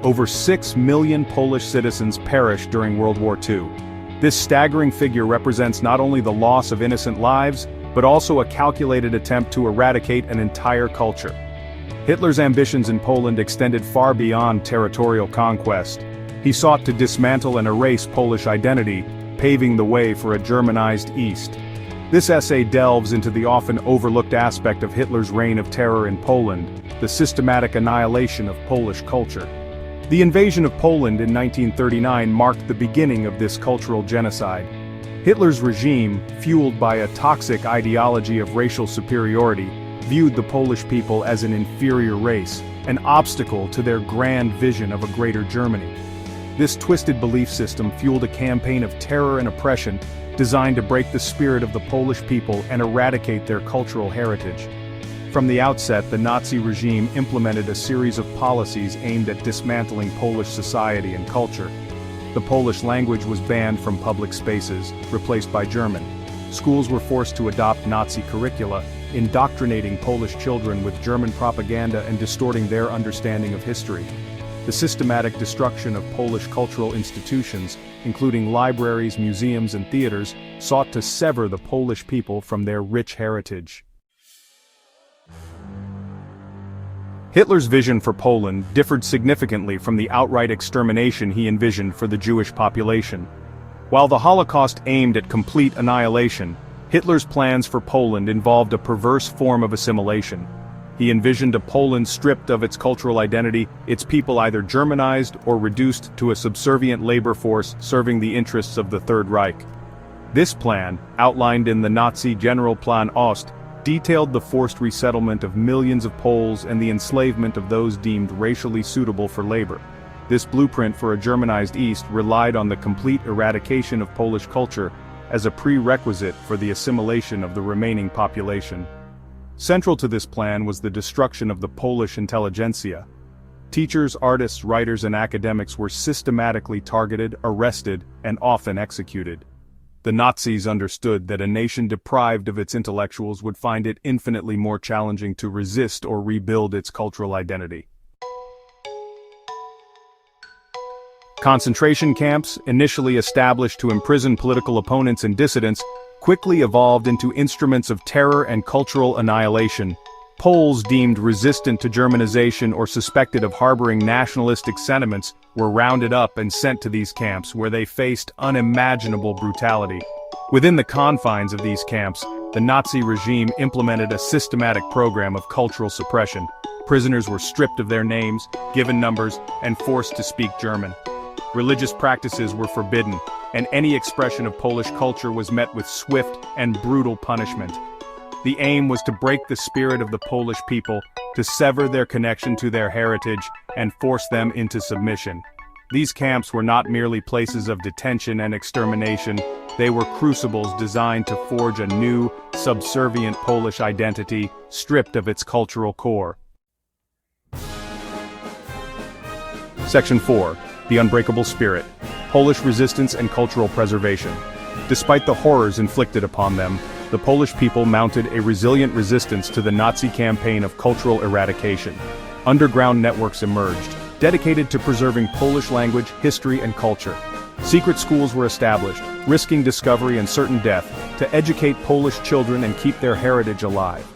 Over 6 million Polish citizens perished during World War II. This staggering figure represents not only the loss of innocent lives, but also a calculated attempt to eradicate an entire culture. Hitler's ambitions in Poland extended far beyond territorial conquest. He sought to dismantle and erase Polish identity, paving the way for a Germanized East. This essay delves into the often overlooked aspect of Hitler's reign of terror in Poland, the systematic annihilation of Polish culture. The invasion of Poland in 1939 marked the beginning of this cultural genocide. Hitler's regime, fueled by a toxic ideology of racial superiority, viewed the Polish people as an inferior race, an obstacle to their grand vision of a greater Germany. This twisted belief system fueled a campaign of terror and oppression designed to break the spirit of the Polish people and eradicate their cultural heritage. From the outset, the Nazi regime implemented a series of policies aimed at dismantling Polish society and culture. The Polish language was banned from public spaces, replaced by German. Schools were forced to adopt Nazi curricula, indoctrinating Polish children with German propaganda and distorting their understanding of history. The systematic destruction of Polish cultural institutions, including libraries, museums, and theaters, sought to sever the Polish people from their rich heritage. Hitler's vision for Poland differed significantly from the outright extermination he envisioned for the Jewish population. While the Holocaust aimed at complete annihilation, Hitler's plans for Poland involved a perverse form of assimilation. He envisioned a Poland stripped of its cultural identity, its people either Germanized or reduced to a subservient labor force serving the interests of the Third Reich. This plan, outlined in the Nazi Generalplan Ost, detailed the forced resettlement of millions of Poles and the enslavement of those deemed racially suitable for labor. This blueprint for a Germanized East relied on the complete eradication of Polish culture as a prerequisite for the assimilation of the remaining population. Central to this plan was the destruction of the Polish intelligentsia. Teachers, artists, writers, and academics were systematically targeted, arrested, and often executed. The Nazis understood that a nation deprived of its intellectuals would find it infinitely more challenging to resist or rebuild its cultural identity. Concentration camps, initially established to imprison political opponents and dissidents, quickly evolved into instruments of terror and cultural annihilation. Poles deemed resistant to Germanization or suspected of harboring nationalistic sentiments were rounded up and sent to these camps where they faced unimaginable brutality. Within the confines of these camps, the Nazi regime implemented a systematic program of cultural suppression. Prisoners were stripped of their names, given numbers, and forced to speak German. Religious practices were forbidden, and any expression of Polish culture was met with swift and brutal punishment. The aim was to break the spirit of the Polish people, to sever their connection to their heritage, and force them into submission. These camps were not merely places of detention and extermination, they were crucibles designed to forge a new, subservient Polish identity, stripped of its cultural core. Section 4. The Unbreakable Spirit. Polish Resistance and Cultural Preservation. Despite the horrors inflicted upon them, the Polish people mounted a resilient resistance to the Nazi campaign of cultural eradication. Underground networks emerged, dedicated to preserving Polish language, history, and culture. Secret schools were established, risking discovery and certain death, to educate Polish children and keep their heritage alive.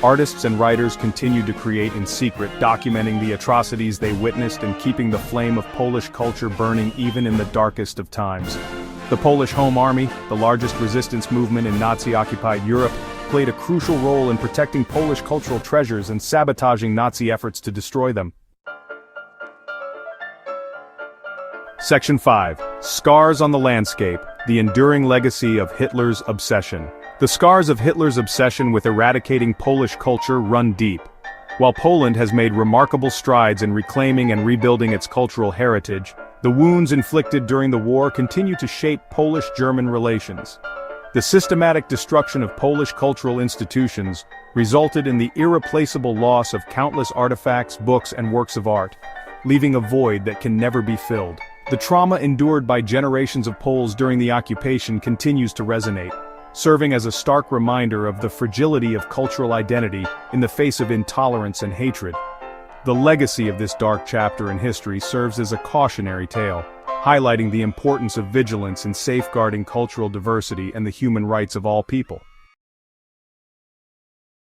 Artists and writers continued to create in secret, documenting the atrocities they witnessed and keeping the flame of Polish culture burning even in the darkest of times. The Polish Home Army, the largest resistance movement in Nazi-occupied Europe, played a crucial role in protecting Polish cultural treasures and sabotaging Nazi efforts to destroy them. Section 5. Scars on the Landscape, the Enduring Legacy of Hitler's Obsession. The scars of Hitler's obsession with eradicating Polish culture run deep. While Poland has made remarkable strides in reclaiming and rebuilding its cultural heritage, the wounds inflicted during the war continue to shape Polish-German relations. The systematic destruction of Polish cultural institutions resulted in the irreplaceable loss of countless artifacts, books, and works of art, leaving a void that can never be filled. The trauma endured by generations of Poles during the occupation continues to resonate, serving as a stark reminder of the fragility of cultural identity in the face of intolerance and hatred. The legacy of this dark chapter in history serves as a cautionary tale, highlighting the importance of vigilance in safeguarding cultural diversity and the human rights of all people.